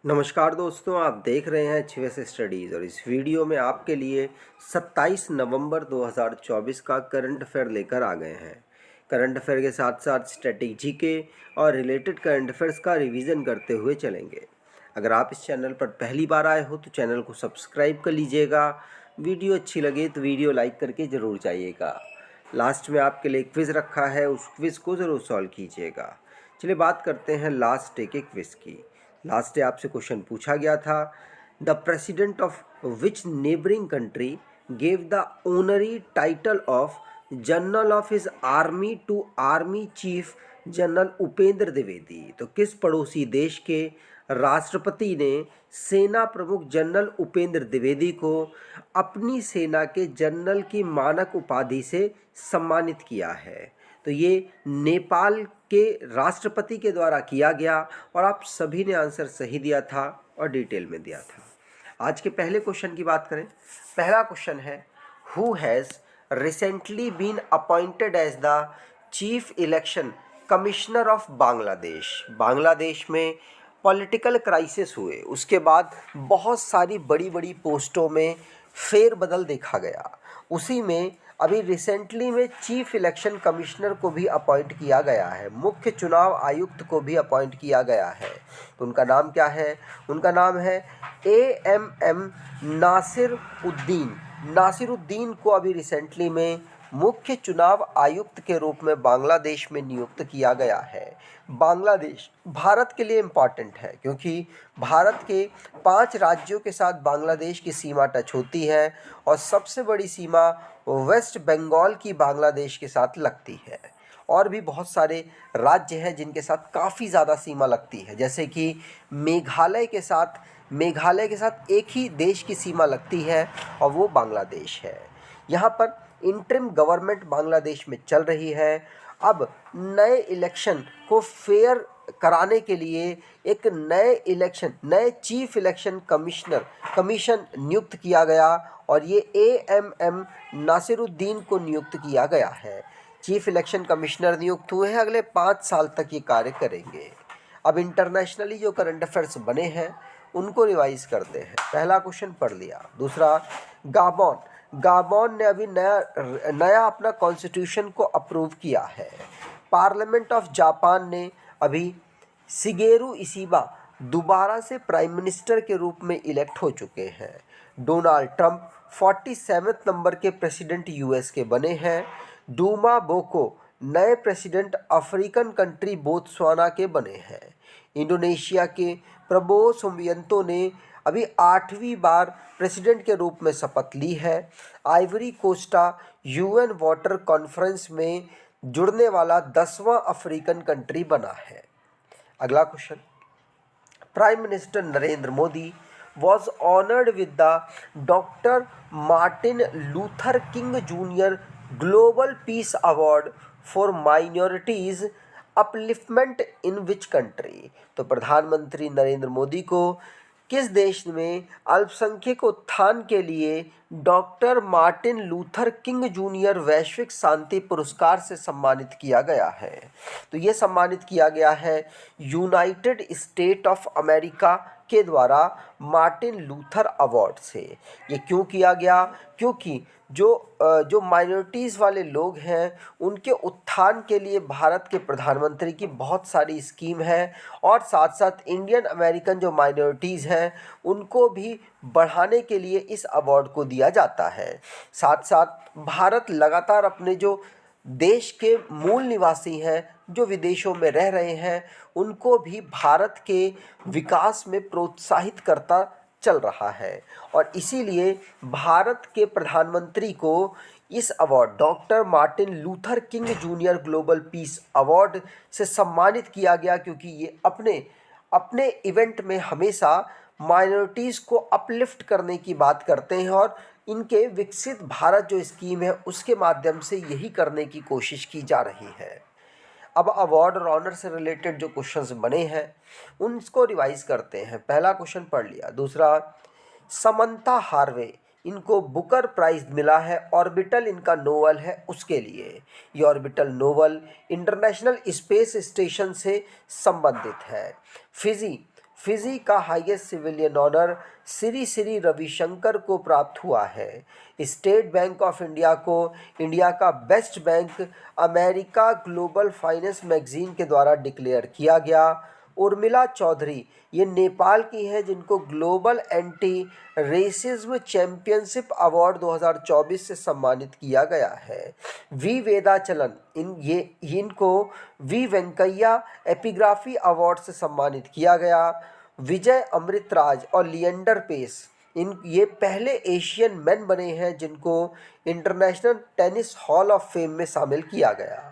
नमस्कार दोस्तों, आप देख रहे हैं एचवीएस स्टडीज़ और इस वीडियो में आपके लिए 27 नवंबर 2024 का करंट अफेयर लेकर आ गए हैं। करंट अफेयर के साथ साथ स्ट्रेटेजी के और रिलेटेड करंट अफेयर्स का रिवीजन करते हुए चलेंगे। अगर आप इस चैनल पर पहली बार आए हो तो चैनल को सब्सक्राइब कर लीजिएगा। वीडियो अच्छी लगे तो वीडियो लाइक करके ज़रूर जाइएगा। लास्ट में आपके लिए क्विज़ रखा है, उस क्विज़ को ज़रूर सॉल्व कीजिएगा। चलिए बात करते हैं लास्ट डे के क्विज़ की। लास्ट डे आपसे क्वेश्चन पूछा गया था, the president of which neighbouring country gave the honorary title of general of his army to army chief general Upendra Dwivedi. तो किस पड़ोसी देश के राष्ट्रपति ने सेना प्रमुख जनरल उपेंद्र द्विवेदी को अपनी सेना के जनरल की मानक उपाधि से सम्मानित किया है? तो ये नेपाल के राष्ट्रपति के द्वारा किया गया और आप सभी ने आंसर सही दिया था और डिटेल में दिया था। आज के पहले क्वेश्चन की बात करें। पहला क्वेश्चन है, who has recently been appointed as the chief election commissioner of Bangladesh. Bangladesh में पॉलिटिकल क्राइसिस हुए, उसके बाद बहुत सारी बड़ी बड़ी पोस्टों में फेरबदल देखा गया। उसी में अभी रिसेंटली में चीफ इलेक्शन कमिश्नर को भी अपॉइंट किया गया है, मुख्य चुनाव आयुक्त को भी अपॉइंट किया गया है। तो उनका नाम क्या है? उनका नाम है AMM नासिरुद्दीन। नासिरुद्दीन को अभी रिसेंटली में मुख्य चुनाव आयुक्त के रूप में बांग्लादेश में नियुक्त किया गया है। बांग्लादेश भारत के लिए इम्पॉर्टेंट है क्योंकि भारत के 5 राज्यों के साथ बांग्लादेश की सीमा टच होती है और सबसे बड़ी सीमा वेस्ट बंगाल की बांग्लादेश के साथ लगती है। और भी बहुत सारे राज्य हैं जिनके साथ काफ़ी ज़्यादा सीमा लगती है, जैसे कि मेघालय के साथ एक ही देश की सीमा लगती है और वो बांग्लादेश है। यहाँ पर इंटरिम गवर्नमेंट बांग्लादेश में चल रही है। अब नए इलेक्शन को फेयर कराने के लिए एक नए चीफ इलेक्शन कमीशन नियुक्त किया गया और ये AMM नासिरुद्दीन को नियुक्त किया गया है। चीफ इलेक्शन कमिश्नर नियुक्त हुए हैं, अगले 5 साल तक ये कार्य करेंगे। अब इंटरनेशनली जो करंट अफेयर्स बने हैं उनको रिवाइज करते हैं। पहला क्वेश्चन पढ़ लिया। दूसरा, गाबोन ने अभी नया अपना कॉन्स्टिट्यूशन को अप्रूव किया है। पार्लियामेंट ऑफ जापान ने अभी शिगेरू इशिबा दोबारा से प्राइम मिनिस्टर के रूप में इलेक्ट हो चुके हैं। डोनाल्ड ट्रंप 47वें नंबर के प्रेसिडेंट US के बने हैं। डूमा बोको नए प्रेसिडेंट अफ्रीकन कंट्री बोत्सवाना के बने हैं। इंडोनेशिया के प्रबोवो सुबियांतो ने अभी 8वीं बार प्रेसिडेंट के रूप में शपथ ली है। Ivory Costa UN water conference में जुड़ने वाला 10वां अफ्रीकन कंट्री बना है। अगला question, prime minister Narendra Modi was honored with the Dr. Martin Luther King Jr. Global Peace Award for Minorities Upliftment in which country? तो प्रधानमंत्री नरेंद्र मोदी को किस देश में अल्पसंख्यक उत्थान के लिए doctor Martin Luther king junior वैश्विक शांति पुरस्कार से सम्मानित किया गया है? तो ये सम्मानित किया गया है यूनाइटेड स्टेट ऑफ अमेरिका के द्वारा मार्टिन लूथर अवार्ड से। ये क्यों किया गया? क्योंकि जो माइनॉरिटीज़ वाले लोग हैं उनके उत्थान के लिए भारत के प्रधानमंत्री की बहुत सारी स्कीम है और साथ साथ इंडियन अमेरिकन जो माइनॉरिटीज़ हैं उनको भी बढ़ाने के लिए इस अवार्ड को दिया जाता है। साथ साथ भारत लगातार अपने जो देश के मूल निवासी हैं जो विदेशों में रह रहे हैं उनको भी भारत के विकास में प्रोत्साहित करता चल रहा है और इसीलिए भारत के प्रधानमंत्री को इस award doctor Martin Luther king junior global peace award से सम्मानित किया गया क्योंकि ये अपने इवेंट में हमेशा माइनॉरिटीज़ को अपलिफ्ट करने की बात करते हैं और इनके विकसित भारत जो स्कीम है उसके माध्यम से यही करने की कोशिश की जा रही है। अब अवार्ड और ऑनर से रिलेटेड जो क्वेश्चंस बने हैं उनको रिवाइज करते हैं। पहला क्वेश्चन पढ़ लिया। दूसरा, समंता हार्वे इनको बुकर प्राइज मिला है, ऑर्बिटल इनका नोवेल है उसके लिए। ये Orbital novel international space station से संबंधित है। फिजी का highest civilian honour Shri Shri Ravishankar को प्राप्त हुआ है। स्टेट बैंक ऑफ इंडिया को इंडिया का best bank America Global Finance magazine के द्वारा डिक्लेयर किया गया। उर्मिला चौधरी ये नेपाल की हैं जिनको global anti racism championship award 2024 से सम्मानित किया गया है। वी वेदाचलन इनको वी वेंकैया एपिग्राफी अवार्ड से सम्मानित किया गया। विजय अमृतराज और लिएंडर पेस ये पहले एशियन मैन बने हैं जिनको international tennis hall of fame में शामिल किया गया।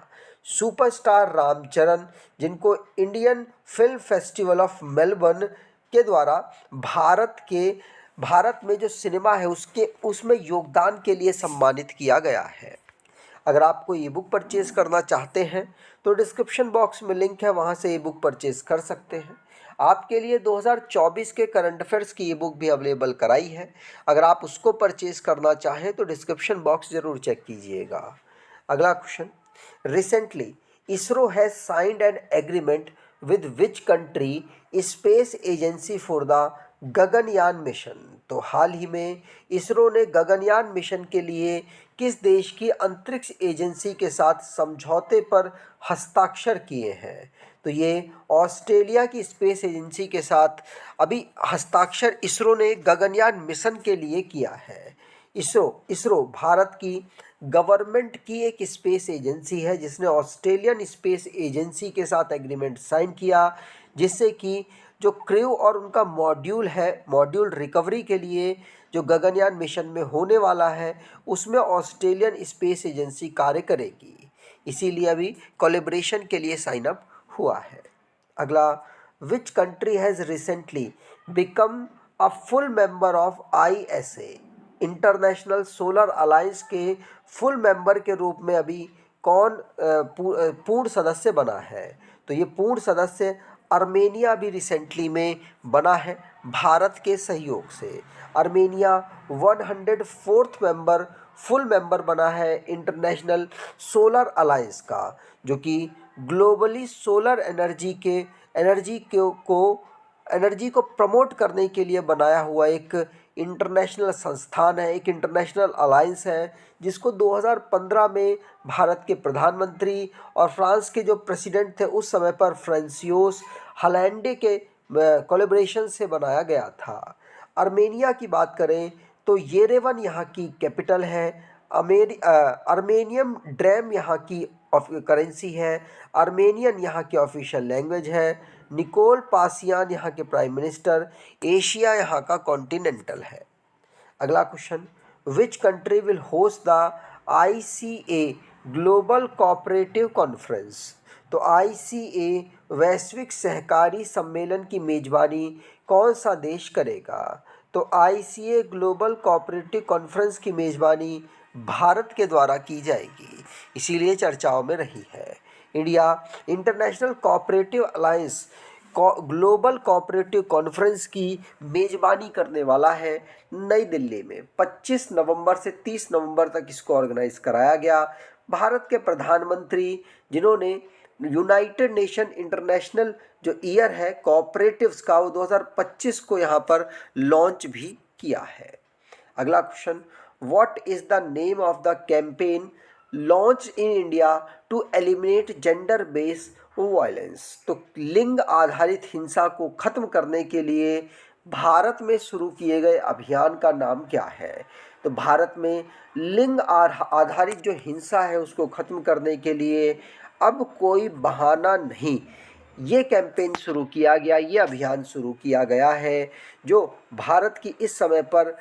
सुपरस्टार रामचरण जिनको Indian film festival of Melbourne के द्वारा भारत में जो सिनेमा है उसमें योगदान के लिए सम्मानित किया गया है। अगर आपको ई बुक परचेज़ करना चाहते हैं तो डिस्क्रिप्शन बॉक्स में लिंक है, वहां से ई बुक परचेज़ कर सकते हैं। आपके लिए 2024 के करंट अफेयर्स की ई बुक भी अवेलेबल कराई है। अगर आप उसको परचेज़ करना चाहें तो डिस्क्रिप्शन बॉक्स ज़रूर चेक कीजिएगा। अगला question, recently ISRO has signed an agreement with which country space agency for the Gaganyaan mission. तो हाल ही में इसरो ने गगनयान मिशन के लिए किस देश की अंतरिक्ष एजेंसी के साथ समझौते पर हस्ताक्षर किए हैं? तो ये ऑस्ट्रेलिया की स्पेस एजेंसी के साथ अभी हस्ताक्षर इसरो ने गगनयान मिशन के लिए किया है। इसरो भारत की गवर्नमेंट की एक स्पेस एजेंसी है जिसने ऑस्ट्रेलियन स्पेस एजेंसी के साथ एग्रीमेंट साइन किया, जिससे कि जो क्रू और उनका मॉड्यूल रिकवरी के लिए जो गगनयान मिशन में होने वाला है उसमें ऑस्ट्रेलियन स्पेस एजेंसी कार्य करेगी। इसीलिए अभी कोलैबोरेशन के लिए साइन अप हुआ है। अगला, which country has recently become a full member of ISA international solar alliance के फुल मेंबर के रूप में अभी कौन पूर्ण सदस्य बना है? तो ये पूर्ण सदस्य आर्मेनिया भी रिसेंटली में बना है भारत के सहयोग से। आर्मेनिया 104th फुल मेंबर बना है इंटरनेशनल सोलर अलायंस का, जो कि ग्लोबली सोलर एनर्जी को प्रमोट करने के लिए बनाया हुआ एक इंटरनेशनल संस्थान है, एक इंटरनेशनल अलायंस है, जिसको 2015 में भारत के प्रधानमंत्री और फ्रांस के जो प्रेसिडेंट थे उस समय पर फ्रांसियोस हॉलैंडे के कोलैबोरेशन से बनाया गया था। आर्मेनिया की बात करें तो येरेवन यहाँ की कैपिटल है। आर्मेनियम ड्रैम यहाँ की करेंसी है। आर्मेनियन यहाँ की ऑफिशियल लैंग्वेज है। निकोल पासियान यहाँ के प्राइम मिनिस्टर। एशिया यहाँ का कॉन्टिनेंटल है। अगला question, which country will host the ICA global cooperative conference. तो ICA वैश्विक सहकारी सम्मेलन की मेजबानी कौन सा देश करेगा? तो ICA ग्लोबल कोऑपरेटिव कॉन्फ्रेंस की मेजबानी भारत के द्वारा की जाएगी, इसीलिए चर्चाओं में रही है। India international cooperative alliance global cooperative conference की मेजबानी करने वाला है नई दिल्ली में। 25 नवंबर से 30 नवंबर तक इसको ऑर्गेनाइज कराया गया। भारत के प्रधानमंत्री जिन्होंने यूनाइटेड नेशन इंटरनेशनल जो ईयर है कोऑपरेटिव्स का वो 2025 को यहाँ पर लॉन्च भी किया है। अगला question, what is the name of the campaign launch in India to eliminate gender based violence. तो लिंग आधारित हिंसा को खत्म करने के लिए भारत में शुरू किए गए अभियान का नाम क्या है? तो भारत में लिंग आधारित जो हिंसा है उसको खत्म करने के लिए अब कोई बहाना नहीं, ये कैंपेन शुरू किया गया, ये अभियान शुरू किया गया है, जो भारत की इस समय पर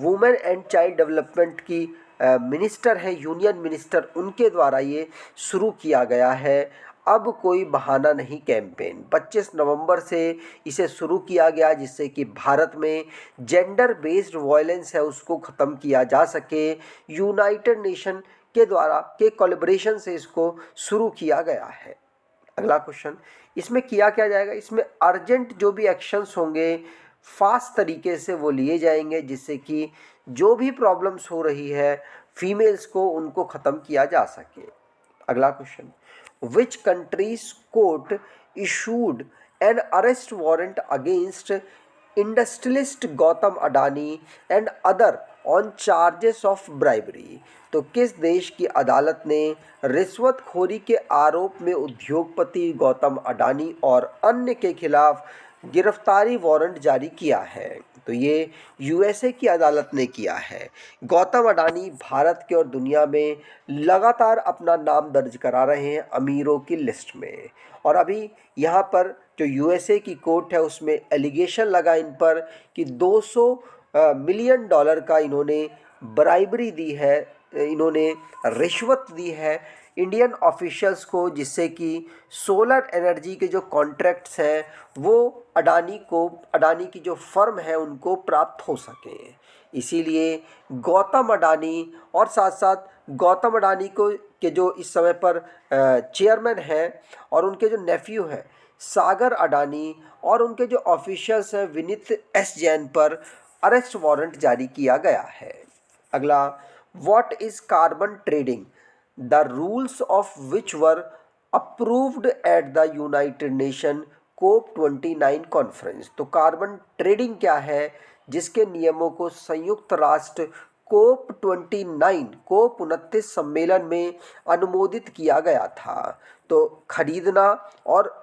वुमेन एंड चाइल्ड डेवलपमेंट की मिनिस्टर है, यूनियन मिनिस्टर, उनके द्वारा ये शुरू किया गया है। अब कोई बहाना नहीं कैंपेन 25 नवंबर से इसे शुरू किया गया, जिससे कि भारत में जेंडर बेस्ड वायलेंस है उसको ख़त्म किया जा सके। यूनाइटेड नेशन के द्वारा के कोलैबोरेशन से इसको शुरू किया गया है। अगला क्वेश्चन, इसमें किया क्या जाएगा? इसमें अर्जेंट जो भी एक्शंस होंगे फास्ट तरीके से वो लिए जाएंगे, जिससे कि जो भी प्रॉब्लम्स हो रही है फीमेल्स को उनको ख़त्म किया जा सके। अगला question, which countries court issued N arrest warrant against industrialist Gautam Adani and other on charges of bribery. तो किस देश की अदालत ने रिश्वतखोरी के आरोप में उद्योगपति गौतम अडानी और अन्य के खिलाफ गिरफ्तारी वारंट जारी किया है? तो ये यूएसए की अदालत ने किया है। गौतम अडानी भारत के और दुनिया में लगातार अपना नाम दर्ज करा रहे हैं अमीरों की लिस्ट में, और अभी यहाँ पर जो यूएसए की कोर्ट है उसमें एलिगेशन लगा इन पर कि 200 मिलियन डॉलर का इन्होंने ब्राइबरी दी है, इन्होंने रिश्वत दी है इंडियन ऑफिशियल्स को, जिससे कि सोलर एनर्जी के जो कॉन्ट्रैक्ट्स हैं वो अडानी की जो फर्म है उनको प्राप्त हो सके। इसीलिए गौतम अडानी और साथ साथ गौतम अडानी को के जो इस समय पर चेयरमैन हैं और उनके जो नेफ्यू हैं सागर अडानी और उनके जो ऑफिशियल्स हैं विनीत एस जैन पर अरेस्ट वारंट जारी किया गया है। अगला, what is carbon trading, the rules of which were approved at the United nation COP29 conference. तो कार्बन ट्रेडिंग क्या है जिसके नियमों को संयुक्त राष्ट्र COP29 सम्मेलन में अनुमोदित किया गया था। तो खरीदना और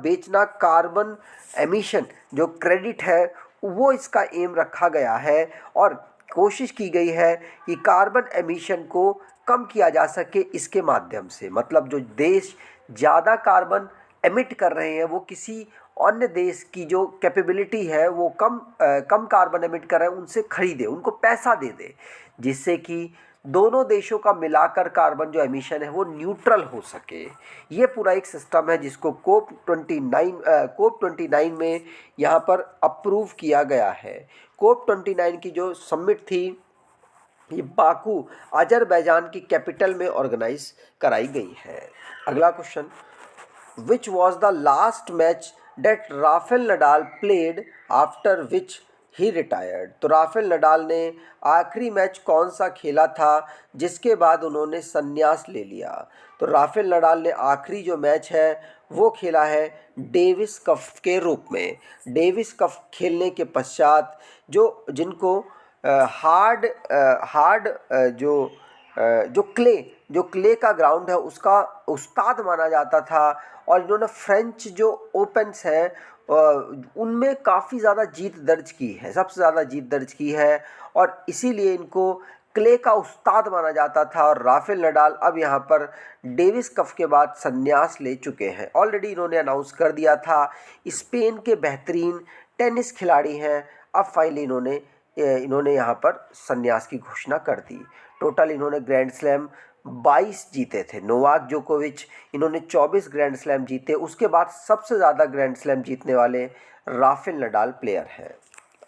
बेचना कार्बन एमिशन जो क्रेडिट है वो इसका एम रखा गया है, और कोशिश की गई है कि कार्बन एमिशन को कम किया जा सके इसके माध्यम से। मतलब जो देश ज़्यादा कार्बन एमिट कर रहे हैं वो किसी अन्य देश की जो कैपेबिलिटी है वो कम कार्बन एमिट कर रहे हैं उनसे खरीदे, उनको पैसा दे दे, जिससे कि दोनों देशों का मिलाकर कार्बन जो एमिशन है वो न्यूट्रल हो सके। ये पूरा एक सिस्टम है जिसको COP29 में यहाँ पर अप्रूव किया गया है। COP29 की जो समिट थी ये बाकू अजरबैजान की कैपिटल में ऑर्गेनाइज कराई गई है। अगला question, which was the last match date Rafael Nadal played after which he retired. तो राफेल नडाल ने आखिरी मैच कौन सा खेला था जिसके बाद उन्होंने संन्यास ले लिया। तो राफेल नडाल ने आखिरी जो मैच है वो खेला है डेविस कप के रूप में। डेविस कप खेलने के पश्चात जिनको जो क्ले का ग्राउंड है उसका उस्ताद माना जाता था, और इन्होंने फ्रेंच जो ओपन्स हैं उनमें काफ़ी ज़्यादा जीत दर्ज की है, सबसे ज़्यादा जीत दर्ज की है, और इसीलिए इनको क्ले का उस्ताद माना जाता था। और राफेल नडाल अब यहाँ पर डेविस कप के बाद संन्यास ले चुके हैं। ऑलरेडी इन्होंने अनाउंस कर दिया था, स्पेन के बेहतरीन टेनिस खिलाड़ी हैं, अब फाइनली इन्होंने यहाँ पर संन्यास की घोषणा कर दी। टोटल इन्होंने ग्रैंड स्लैम 22 जीते थे। नोवाक जोकोविच इन्होंने 24 ग्रैंड स्लैम जीते, उसके बाद सबसे ज़्यादा ग्रैंड स्लैम जीतने वाले राफेल नडाल प्लेयर हैं।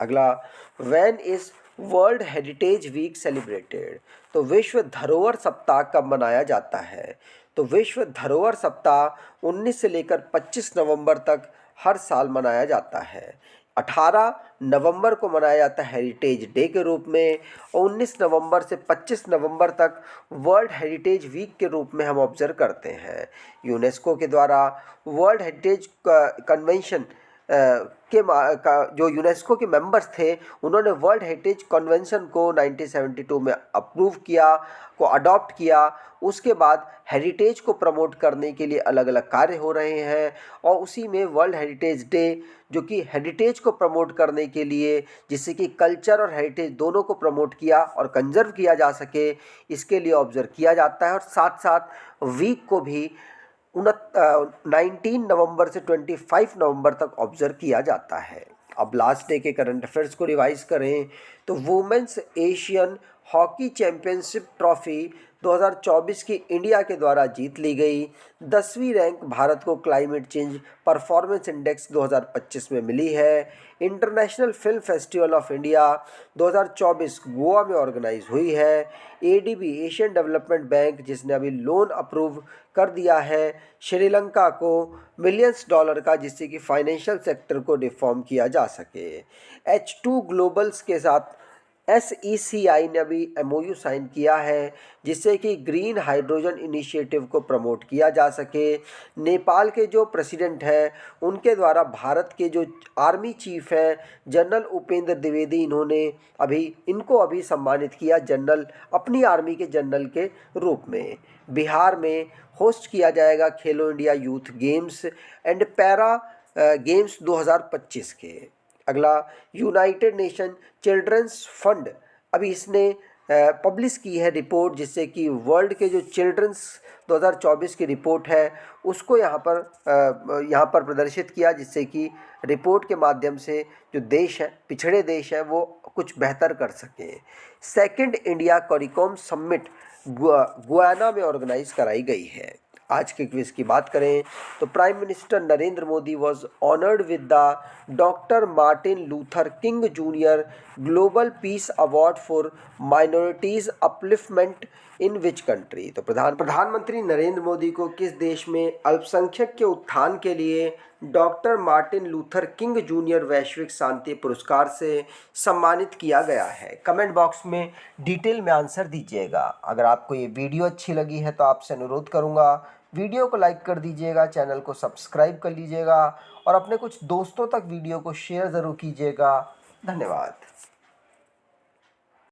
अगला, when is world heritage week celebrated. तो विश्व धरोहर सप्ताह कब मनाया जाता है। तो विश्व धरोहर सप्ताह 19 से लेकर 25 नवंबर तक हर साल मनाया जाता है। 18 नवंबर को मनाया जाता है हेरिटेज डे के रूप में, और 19 नवंबर से 25 नवंबर तक वर्ल्ड हेरिटेज वीक के रूप में हम ऑब्जर्व करते हैं। यूनेस्को के द्वारा वर्ल्ड हेरिटेज कन्वेंशन जो यूनेस्को के मेंबर्स थे उन्होंने वर्ल्ड हेरिटेज कन्वेंशन को 1972 में अप्रूव किया, को अडॉप्ट किया। उसके बाद हेरिटेज को प्रमोट करने के लिए अलग अलग कार्य हो रहे हैं, और उसी में वर्ल्ड हेरिटेज डे जो कि हेरिटेज को प्रमोट करने के लिए, जिससे कि कल्चर और हेरिटेज दोनों को प्रमोट किया और कंजर्व किया जा सके, इसके लिए ऑब्जर्व किया जाता है। और साथ साथ वीक को भी 19 नवंबर से 25 नवंबर तक ऑब्जर्व किया जाता है। अब लास्ट डे के करंट अफेयर्स को रिवाइज करें तो women's Asian hockey championship trophy 2024 की इंडिया के द्वारा जीत ली गई। 10वीं रैंक भारत को क्लाइमेट चेंज परफॉर्मेंस इंडेक्स 2025 में मिली है। International film festival of India 2024 Goa में ऑर्गेनाइज हुई है। एडीबी एशियन डेवलपमेंट बैंक जिसने अभी लोन अप्रूव कर दिया है श्रीलंका को मिलियंस डॉलर का, जिससे कि फाइनेंशियल सेक्टर को रिफॉर्म किया जा सके। H2 ग्लोबल्स के साथ SECI ने अभी MOU साइन किया है जिससे कि ग्रीन हाइड्रोजन इनिशिएटिव को प्रमोट किया जा सके। नेपाल के जो प्रेसिडेंट हैं उनके द्वारा भारत के जो आर्मी चीफ हैं जनरल उपेंद्र द्विवेदी, इनको अभी सम्मानित किया जनरल, अपनी आर्मी के जनरल के रूप में। बिहार में होस्ट किया जाएगा खेलो India youth games and para games 2025 के। अगला, यूनाइटेड नेशन चिल्ड्रंस फंड अभी इसने पब्लिश की है रिपोर्ट, जिससे कि वर्ल्ड के जो चिल्ड्रंस 2024 की रिपोर्ट है उसको यहाँ पर प्रदर्शित किया, जिससे कि रिपोर्ट के माध्यम से जो देश है, पिछड़े देश हैं, वो कुछ बेहतर कर सकें। सेकंड इंडिया कॉरिकॉम समिट गुयाना में ऑर्गेनाइज कराई गई है। आज के क्विज की बात करें तो prime minister Narendra Modi was honoured with the doctor Martin Luther king junior global peace award for minorities upliftment in which country. तो प्रधानमंत्री नरेंद्र मोदी को किस देश में अल्पसंख्यक के उत्थान के लिए doctor Martin Luther king junior वैश्विक शांति पुरस्कार से सम्मानित किया गया है? कमेंट बॉक्स में डिटेल में आंसर दीजिएगा। अगर आपको ये वीडियो अच्छी लगी है तो आपसे अनुरोध करूँगा वीडियो को लाइक कर दीजिएगा, चैनल को सब्सक्राइब कर लीजिएगा और अपने कुछ दोस्तों तक वीडियो को शेयर ज़रूर कीजिएगा। धन्यवाद।